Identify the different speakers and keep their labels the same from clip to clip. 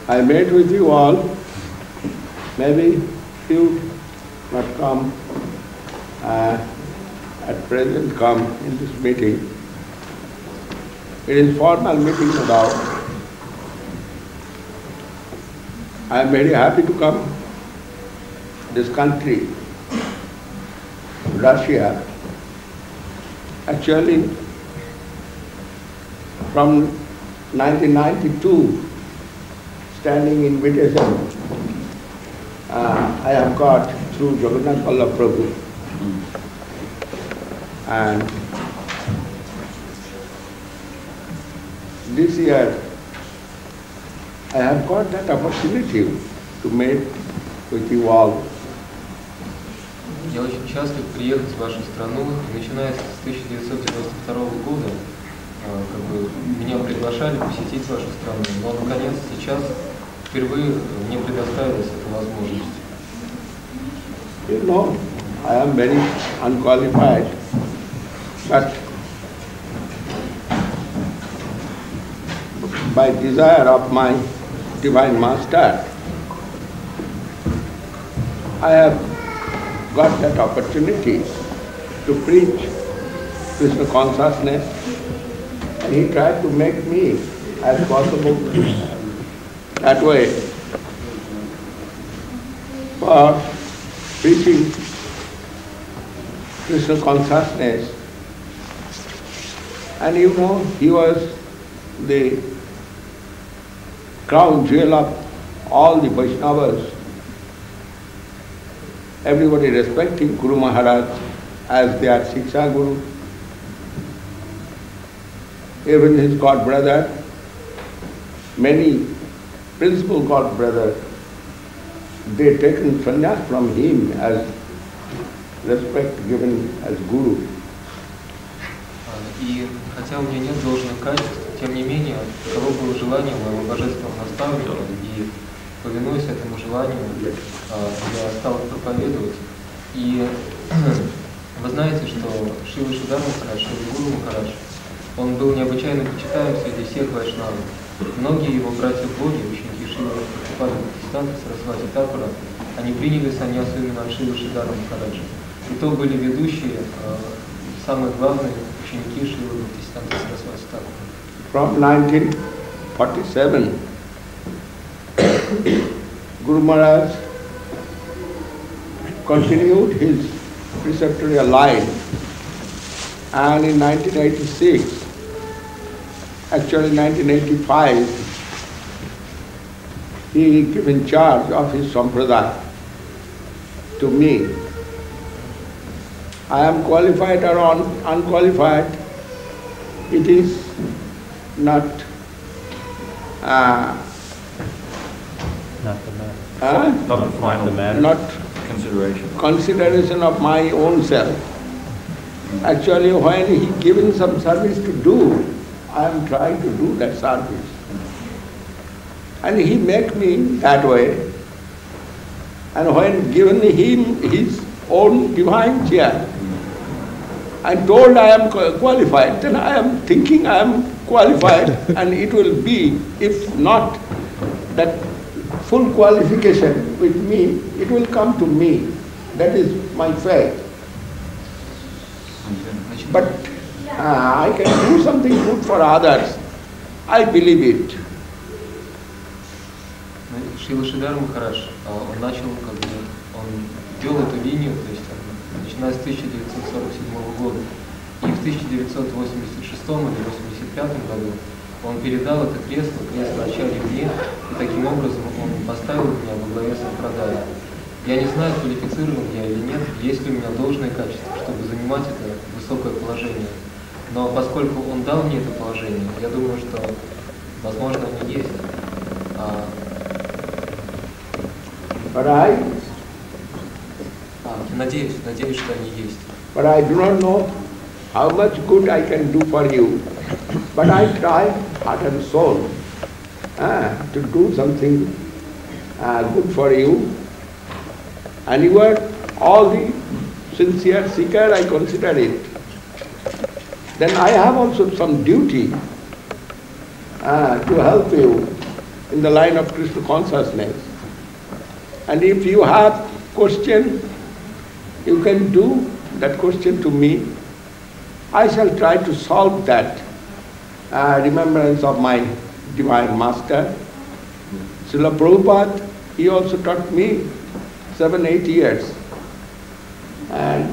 Speaker 1: I met with you all. Maybe few not come, at present come in this meeting. It is formal meeting no doubt. I am very happy to come this country, Russia. Actually, from 1992, standing invitation, I have got through Jagannath Vallabh Prabhu. And this year, I have got that opportunity to meet with you all.
Speaker 2: Я очень счастлив приехать в вашу страну, и начиная с 1992 года меня приглашали посетить вашу страну, но наконец сейчас впервые мне предоставилась эта возможность.
Speaker 1: You know, I am very unqualified, but by desire of my Divine Master, I have got that opportunity to preach Krishna consciousness, and he tried to make me as possible that way for preaching Krishna consciousness. And you know, he was the crown jewel of all the Vaishnavas. Everybody respecting Guru Maharaj as their Shiksha Guru. Even his god brother, many principal god brothers, they taken sannyas from him as respect given as Guru.
Speaker 2: И хотя у меня нет должных качеств, тем не менее, таково было желание моего божественного наставника, и повинуясь этому желанию, я стал проповедовать. И вы знаете, что Шрила Шридхар Махарадж, Шрила Гуру Махарадж, он был необычайно почитаем среди всех вайшнавов. Многие его братья в Боге, ученики Шрила Шрипада, протестанты, Сарасвати Такура, они приняли саньясу именно от Шрила Шридхара Махараджа. И то были ведущие, самые главные ученики Шрила протестанта Сарасвати Такура.
Speaker 1: From 1947, Guru Maharaj continued his preceptorial line, and in 1986, actually 1985, he given charge of his sampradaya to me. I am qualified or unqualified, it is not
Speaker 3: not the final matter.
Speaker 1: Not
Speaker 3: consideration
Speaker 1: of my own self. Actually, when he given some service to do, I am trying to do that service. And he make me that way. And when given him his own divine chair, I told I am qualified, then I am thinking I am qualified, and it will be, if not that full qualification with me, it will come to me. That is my faith. But I can do something good for others. I believe it.
Speaker 2: Шрила Шридхар Махарадж, он начал, он вел эту линию, то есть начиная с 1947 года. И в 1986 или 1985 году он передал это кресло начале мне, и таким образом он поставил меня во главе сампрадая. Я не знаю, квалифицирован я или нет, есть ли у меня должное качество, чтобы занимать это высокое положение. Но поскольку он дал мне это положение, я думаю, что, возможно, оно есть. Надеюсь, что они есть.
Speaker 1: But I do not know how much good I can do for you. But I try heart and soul to do something good for you. And you are all the sincere seeker, I consider it. Then I have also some duty to help you in the line of Krishna consciousness. And if you have question, you can do that question to me. I shall try to solve that. Remembrance of my divine master. Srila Prabhupada, he also taught me 7-8 years. And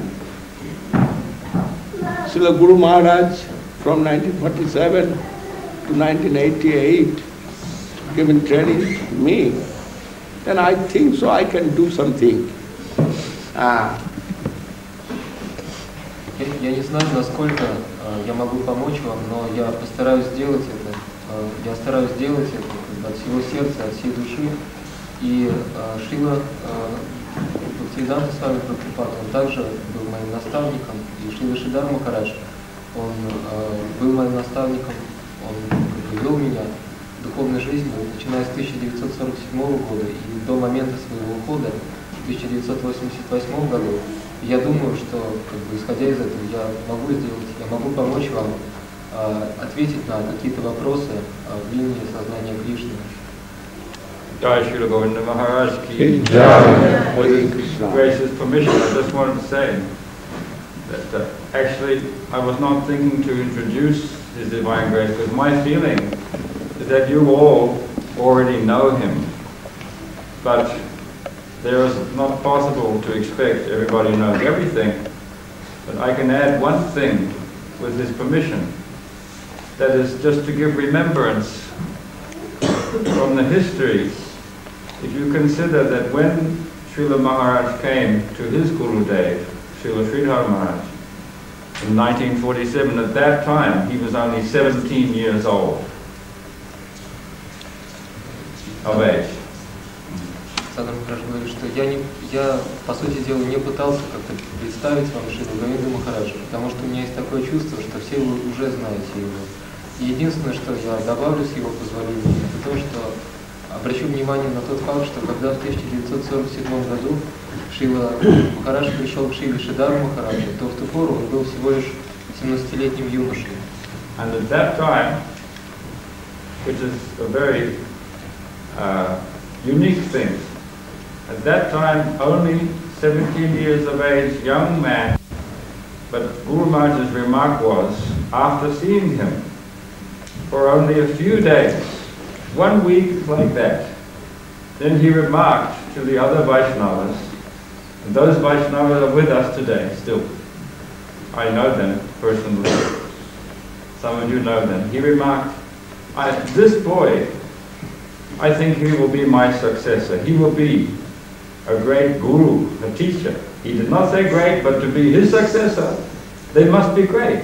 Speaker 1: Srila Guru Maharaj from 1947 to 1988 given training to me. Then I think so I can do something.
Speaker 2: Я не знаю, насколько я могу помочь вам, но я постараюсь сделать это. Я стараюсь сделать это от всего сердца, от всей души. И Шрила Бхактивиданта Свами Прабхупада, он также был моим наставником. И Шрила Шридхар Махарадж, он был моим наставником, он вел меня в духовной жизни, начиная с 1947 года и до момента своего ухода в 1988 году. Я думаю, что, исходя из этого, я могу помочь вам ответить на какие-то вопросы в линии сознания Кришны.
Speaker 3: Jai Srila Говинде Махарадж ki jai. With gracious permission, I just wanted to say that actually I was not thinking to introduce His Divine Grace, because my feeling is that you all already know Him, but there is not possible to expect everybody knows everything. But I can add one thing with His permission, that is just to give remembrance from the history. If you consider that when Srila Maharaj came to his Gurudev, Srila Sridhar Maharaj, in 1947, at that time he was only 17 years old of age.
Speaker 2: Сагар Махарадж говорит, что я, по сути дела, не пытался как-то представить вам Шрилу Говинде Махараджа, потому что у меня есть такое чувство, что все вы уже знаете его. И единственное, что я добавлю с его позволения, это то, что обращу внимание на тот факт, что когда в 1947 году Шрила Махарадж пришел к Шриле Шридхару Махараджу, то в ту пору он был всего лишь 17-летним юношей.
Speaker 3: And at that time, which is a very unique thing, at that time only 17 years of age, young man, but Guru Maharaj's remark was, after seeing him for only a few days, 1 week like that, then he remarked to the other Vaishnavas, and those Vaishnavas are with us today still. I know them personally. Some of you know them. He remarked, this boy, I think he will be my successor. He will be a great guru, a teacher. He did not say great, but to be his successor, they must be great.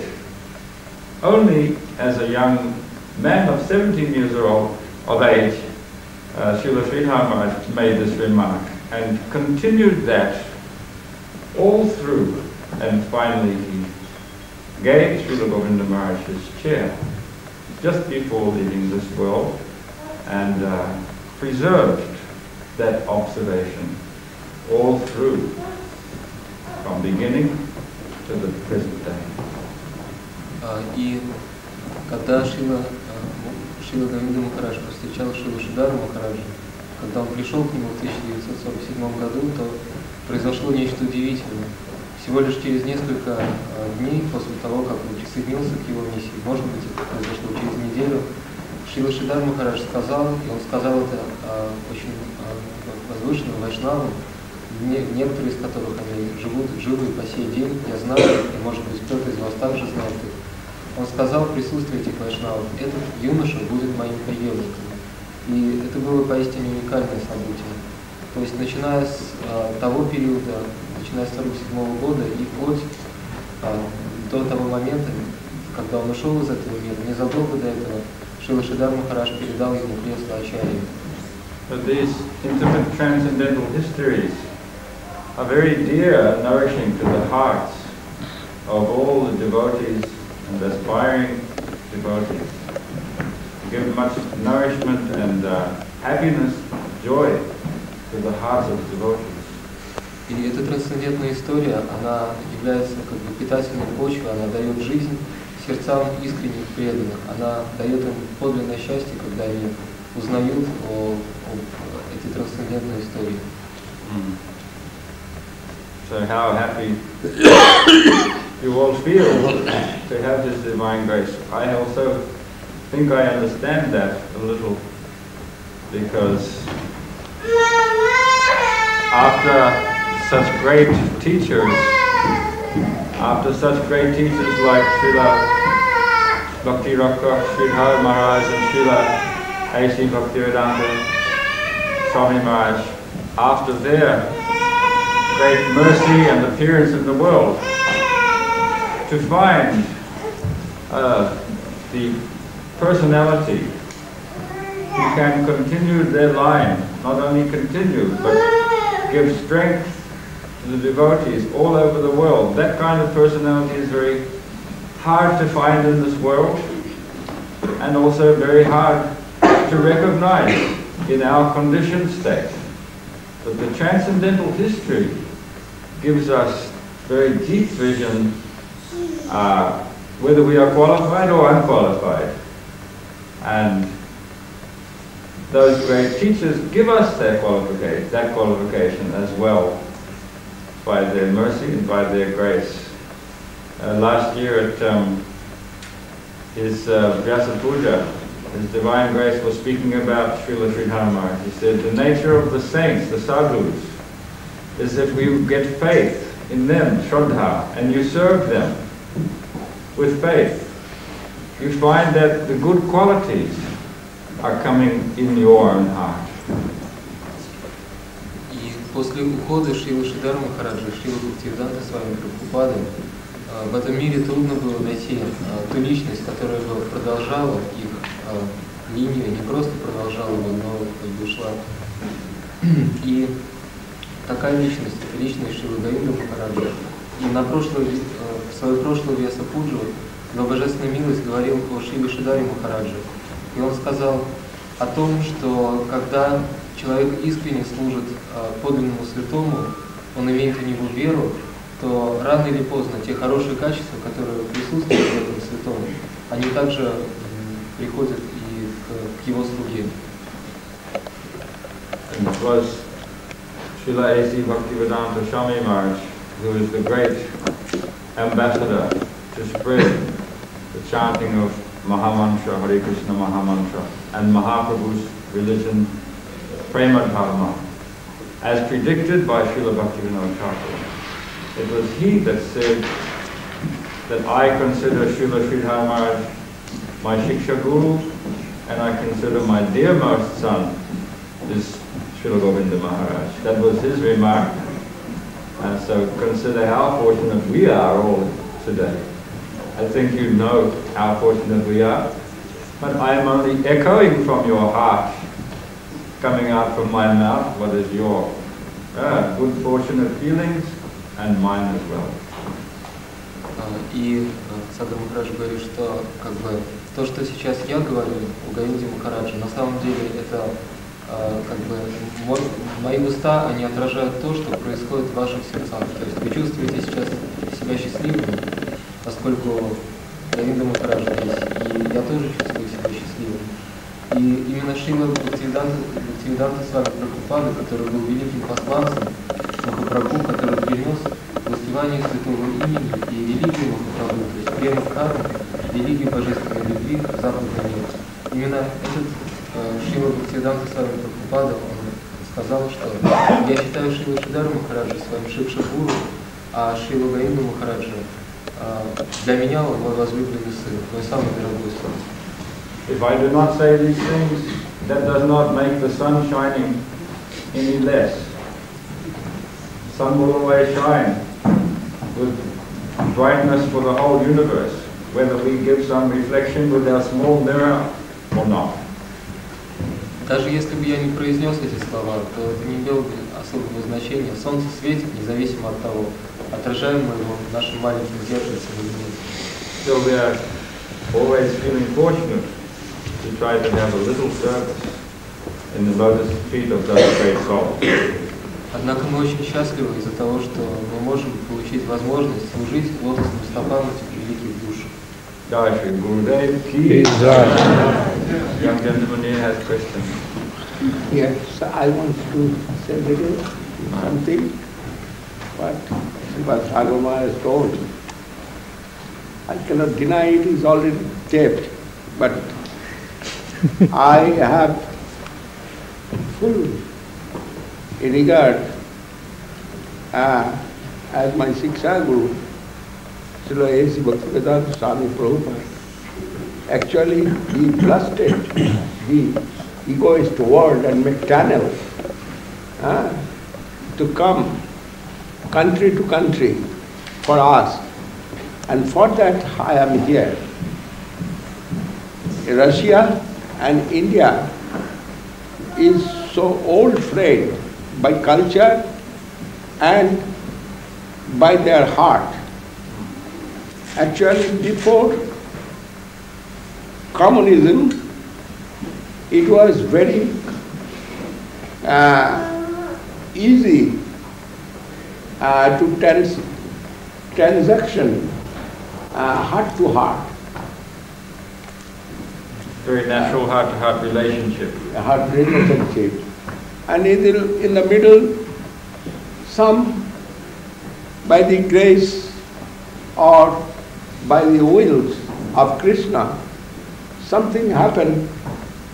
Speaker 3: Only as a young man of 17 years old of age, Srila Sridhar Maharaj made this remark and continued that all through, and finally he gave Srila Govinda Maharaj his chair just before leaving this world and preserved that observation all through, from beginning to the present day.
Speaker 2: И когда Шрила Говинде Махарадж повстречал Шрилу Шридхару Махараджа, когда он пришел к нему в 1947 году, то произошло нечто удивительное. Всего лишь через несколько дней после того, как он присоединился к его миссии, может быть, это произошло через неделю, Шрила Шридхар Махарадж сказал, и он сказал это очень возвышенным вайшнавам, некоторые из которых они живы по сей день, я знаю, и может быть кто-то из вас также знает их. Он сказал в присутствии этих вайшнавов, этот юноша будет моим преемником. И это было поистине уникальное событие. То есть начиная с того периода, начиная с 1947 года и вплоть до того момента, когда он ушел из этого мира, незадолго до этого, Шрила Шридхар Махарадж передал ему кресло Ачарьи.
Speaker 3: But these intimate transcendental histories are very dear and nourishing to the hearts of all the devotees and aspiring devotees. Give much nourishment and happiness, joy to the hearts of devotees.
Speaker 2: И эта трансцендентная история, она является как бы питательной почвой, она дает жизнь сердцам искренних преданных, она дает им подлинное счастье, когда они узнают о эти трансцендентные истории.
Speaker 3: So how happy you all feel to have this divine grace. I also think I understand that a little, because after such great teachers like Srila Bhakti Rakha, Shridhare Maharaj and Srila A.C. Bhaktivedanta Swami Maharaj, after their great mercy and appearance in the world, to find the personality who can continue their line, not only continue, but give strength to the devotees all over the world. That kind of personality is very hard to find in this world, and also very hard to recognize in our conditioned state. But the transcendental history gives us very deep vision, whether we are qualified or unqualified. And those great teachers give us that qualification as well, by their mercy and by their grace. Last year at his Vyasa Puja, His Divine Grace was speaking about Srila Shridhar Maharaj. He said, the nature of the saints, the sadhus, is if we get faith in them, shraddha, and you serve them with faith, you find that the good qualities are coming in your own heart.
Speaker 2: И после ухода Шрилы Шридхара Махараджа и Шрилы Бхактивиданта Свами Прабхупады в этом мире трудно было найти ту личность, которая бы продолжала их линию, не просто продолжала бы, но как бы шла. И такая личность, это личность Шрилы Говинде Махараджа. И на в свою прошлую Вьяса Пуджу его божественная милость говорил о Шриле Шридхаре Махараджа. И он сказал о том, что когда человек искренне служит подлинному святому, он имеет в него веру, то рано или поздно те хорошие качества, которые присутствуют в этом святом, они также приходят и к его слуге.
Speaker 3: And it was Srila A.C. Bhaktivedanta Swami Maharaj who is the great ambassador to spread the chanting of Mahamantra, Hare Krishna Mahamantra, and Mahaprabhu's religion, Prema Dharma, as predicted by Srila Bhaktivinoda Thakur. It was he that said that I consider Srila Shridhar Maharaj my Shiksha Guru, and I consider my dearmost son is Srila Govinda Maharaj. That was his remark. And so consider how fortunate we are all today. I think you know how fortunate we are, but I am only echoing from your heart, coming out from my mouth what is your good fortunate feelings and mine as well.
Speaker 2: И Сагар Махарадж говорит, что как бы то, что сейчас я говорю о Говинде Махараджа, на самом деле это как бы мои уста, они отражают то, что происходит в ваших сердцах. То есть вы чувствуете сейчас себя счастливым, поскольку Говинда Махарадж здесь, и я тоже чувствую себя счастливым. И именно Шрила Бхактивиданта Свами Прабхупада, который был великим посланцем Махапрабху, который принес воспевание святого имени и религию Махапрабху, то есть преемник кармы, религию божественной любви в западном мире. Именно этот Шрила Бхактивиданта Свами Прабхупада, он сказал, что я считаю Шрилу Шридхара Махараджа своим Шикша-гуру, а Шрилу Говинду Махараджа для меня он мой возлюбленный сын, мой самый дорогой сын.
Speaker 3: If I do not say these things, that does not make the sun shining any less. The sun will always shine with brightness for the whole universe, whether we give some reflection with our small mirror or not.
Speaker 2: Даже если бы я не произнес эти слова, то это не имело бы особого значения. Солнце светит независимо от того, отражаем мы его нашим маленьким зеркальцем или нет.
Speaker 3: So we are always feeling fortunate to try to have a little service in the lotus feet of those great souls.
Speaker 2: Однако мы очень счастливы из-за того, что мы можем получить возможность служить лотосным стопам этих великих душ.
Speaker 3: Jai Shri Gurudev Ki Jai. Young gentleman here has questions.
Speaker 1: Yes, I want to say a little something what Sripad has told. I cannot deny it is already taped, but I have full regard as my Siksha Guru, Srila A.C. Bhaktivedanta Swami Prabhupada. Actually, he blasted the egoist world and made channels to come country to country for us. And for that I am here. Russia and India is so old friend by culture and by their heart. Actually, before communism, it was very easy to transaction heart to heart.
Speaker 3: Very natural heart-to-heart relationship.
Speaker 1: Heart relationship. And in the middle, some by the grace or by the wills of Krishna, something happened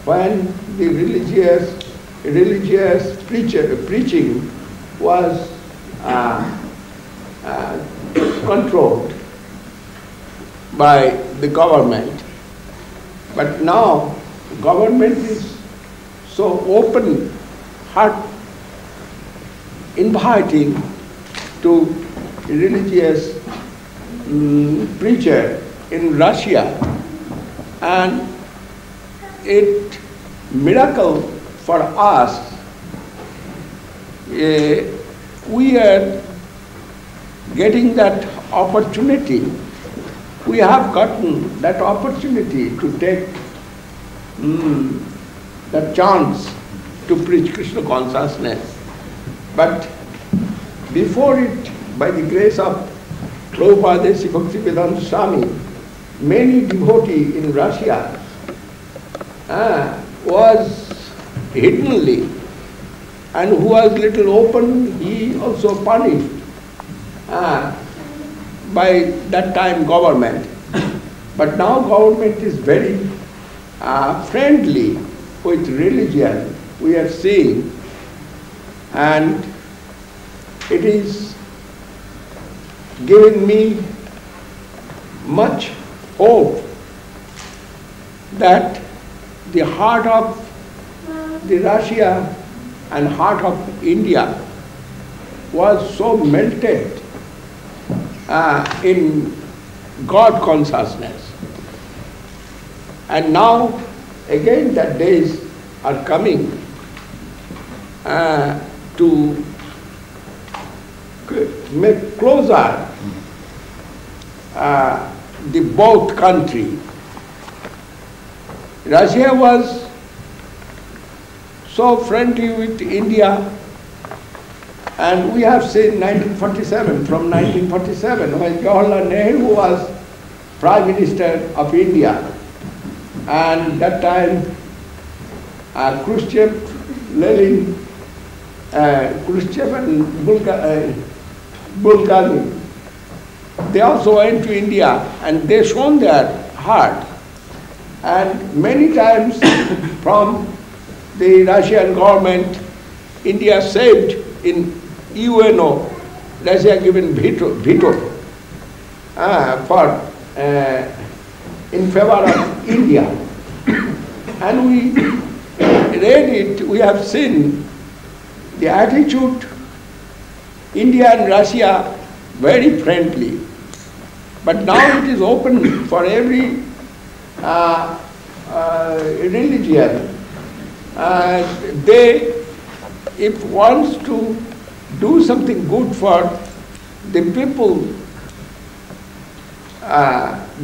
Speaker 1: when the religious preaching was controlled by the government. But now government is so open heart, inviting to religious preacher in Russia, and it miracle for us. We are getting that opportunity. We have gotten that opportunity to take that chance to preach Krishna consciousness. But before it, by the grace of Prabhupada Sri Bhaktivedanta Swami, many devotees in Russia was hiddenly, and who was little open, he also punished by that time government. But now government is very friendly with religion, we are seeing, and it is giving me much hope that the heart of the Russia and heart of India was so melted in God consciousness. And now again that days are coming to make closer the both country. Russia was so friendly with India, and we have seen 1947, from 1947 when Jawaharlal Nehru was Prime Minister of India, and that time Khrushchev, Lenin, Khrushchev and Bulgaria, they also went to India and they shown their heart. And many times from the Russian government, India saved in UNO, Russia given veto for in favor of India. And we read it, we have seen the attitude, India and Russia very friendly. But now it is open for every religion. They, if wants to do something good for the people,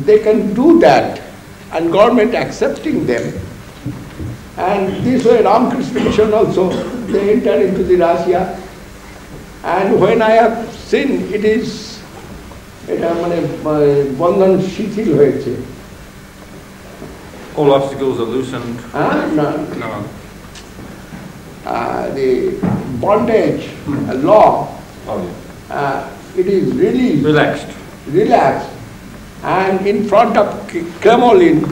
Speaker 1: they can do that, and government accepting them. And this way Ramakrishna Mission also, they enter into the Russia. And when I have seen, it is, Bandhan Shithil hoyeche,
Speaker 3: All obstacles are loosened.
Speaker 1: No. The bondage law, it is really relaxed. And in front of Kremlin,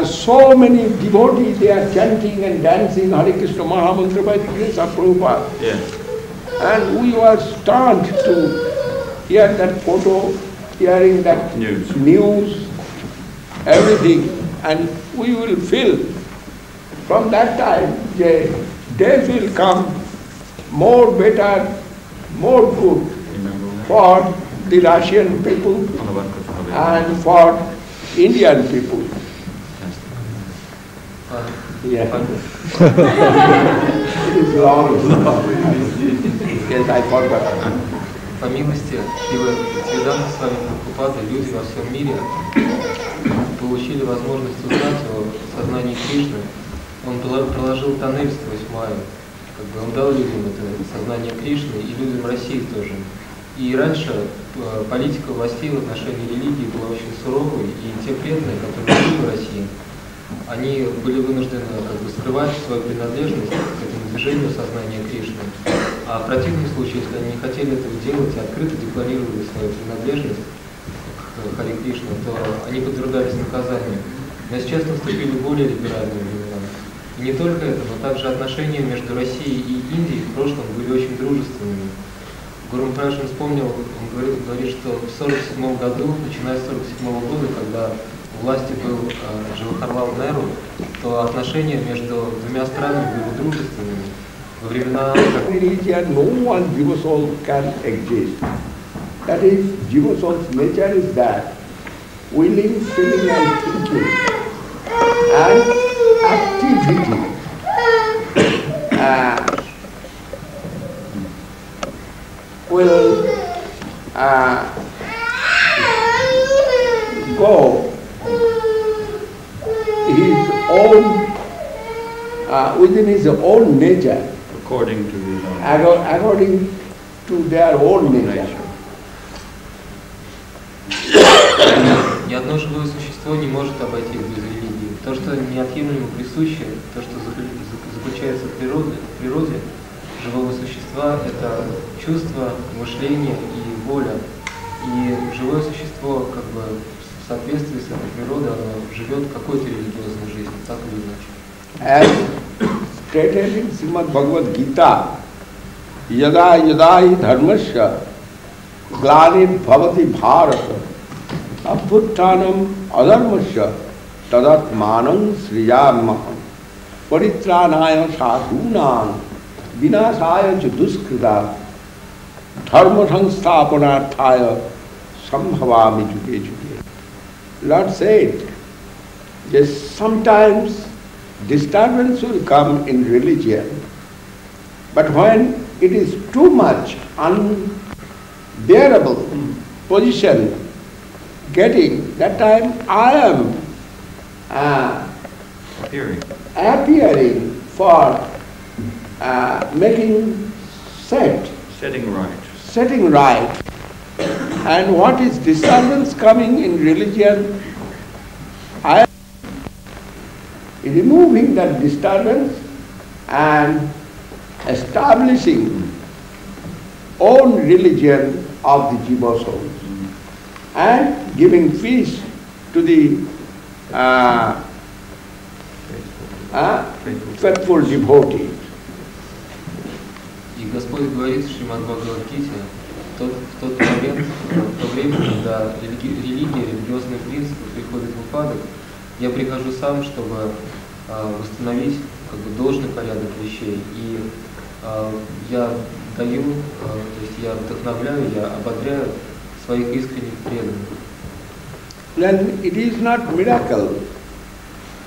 Speaker 1: so many devotees, they are chanting and dancing Hare Krishna Mahamantra by the grace of Prabhupada. And we were stunned to hear that photo, hearing that news, everything. And we will feel from that time, days will come more better, more good for the Russian people and for Indian people. It is long. Yes, I forgot.
Speaker 2: По милости Святых Свами Махараджа люди во всем мире получили возможность узнать о сознании Кришны. Он проложил тоннель сквозь Майю, он дал людям это сознание Кришны и людям России тоже. И раньше политика властей в отношении религии была очень суровой, и те преданные, которые жили в России, они были вынуждены скрывать свою принадлежность к этому движению сознания Кришны. А в противном случае, если они не хотели этого делать и открыто декларировали свою принадлежность к Харе Кришне, то они подвергались наказанию. Но сейчас наступили более либеральные времена. И не только это, но также отношения между Россией и Индией в прошлом были очень дружественными. Гуру Махарадж вспомнил, он говорит, что в 1947 году, начиная с 1947 года, когда у власти был Джавахарлал Неру, то отношения между двумя странами были дружественными. Во времена...
Speaker 1: No one Jiva soul can exist. That is, Jiva soul's nature is that willing, feeling and thinking and activity. Will go his own within his own nature,
Speaker 3: according to his own
Speaker 1: according to their own nature.
Speaker 2: Ни одно живое существо не может обойтись без религии. То, что неотъемлемо присуще, то, что заключается в природе живого существа, это чувство, мышление и воля. И живое существо, в соответствии с этой природой, оно живет какой-то религиозной жизнью, так или иначе.
Speaker 1: As stated in Srimad Bhagavad Gita, yada yada hi dharmasya glanir bhavati bharata abhuttanam adharmasya tadatmanam srijamaham paritranaya sadhunam vinasaya cha duskrita dharma samsthapanarthaya sambhavami juge juge. Lord said, yes, sometimes disturbance will come in religion, but when it is too much unbearable position getting, that time I am appearing for making setting right. And what is disturbance coming in religion, I am removing that disturbance and establishing own religion of the Jiva souls and giving peace to the faithful devotees.
Speaker 2: И Господь говорит в Шримад Бхагавад-гите, в тот момент, в то время, когда религия, религиозные принципы приходят в упадок, я прихожу сам, чтобы восстановить должный порядок вещей. И я даю, то есть я вдохновляю, я ободряю своих искренних преданных.
Speaker 1: Then it is not miracle.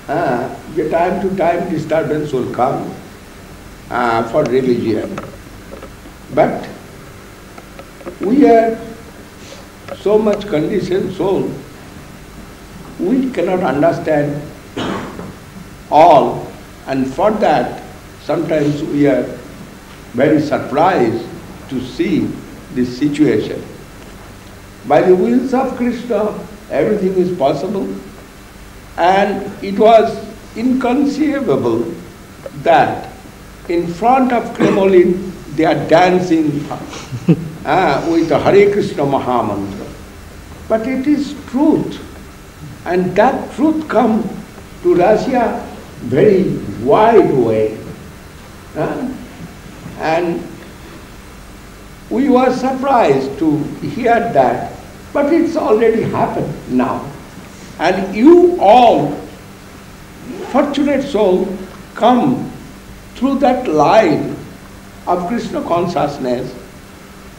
Speaker 1: The time to time disturbance will come for religion. But we are so much conditioned soul, we cannot understand all, and for that sometimes we are very surprised to see this situation. By the wills of Krishna, everything is possible. And it was inconceivable that in front of Kremlin they are dancing with the Hare Krishna Mahamantra. But it is truth. And that truth comes to Russia very wide way. And we were surprised to hear that. But it's already happened now. And you all, fortunate soul, come through that line of Krishna consciousness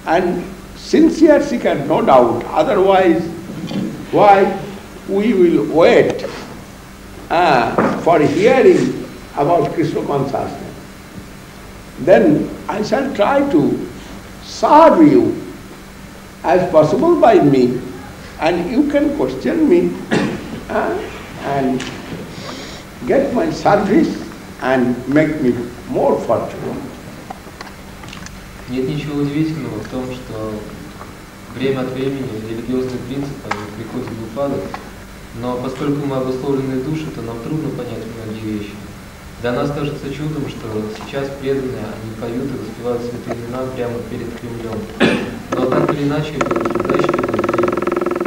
Speaker 1: and sincere seeker, no doubt. Otherwise, why we will wait for hearing about Krishna consciousness? Then I shall try to serve you as possible by me, and you can question me and get my service and make me more fortunate.
Speaker 2: Нет ничего удивительного в том, что время от времени религиозные принципы приходят в упадок, но поскольку мы обусловленные души, то нам трудно понять многие вещи. Для нас кажется чудом, что сейчас преданные, они поют и воспевают святые имена прямо перед Кремлем. Но так или иначе,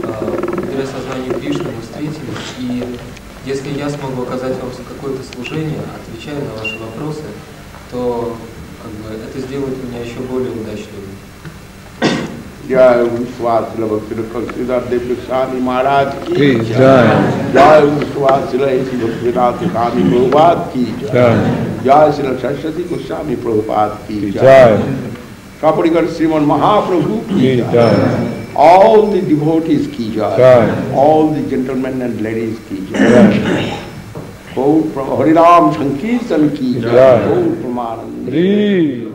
Speaker 2: благодаря сознанию Кришны мы встретились, и если я смогу оказать вам какое-то служение, отвечая на ваши вопросы, то это сделает меня еще более удачливым.
Speaker 1: Jai Swami Maharaj ki jai. Jai Swami Prabhupada ki jai. Jai Saraswati Goswami Prabhupada ki jai. Saparikar Sriman Mahaprabhu ki jai. All the devotees ki jai. All the gentlemen and ladies ki jai. Harinam Sankirtan ki jai. Pramanand.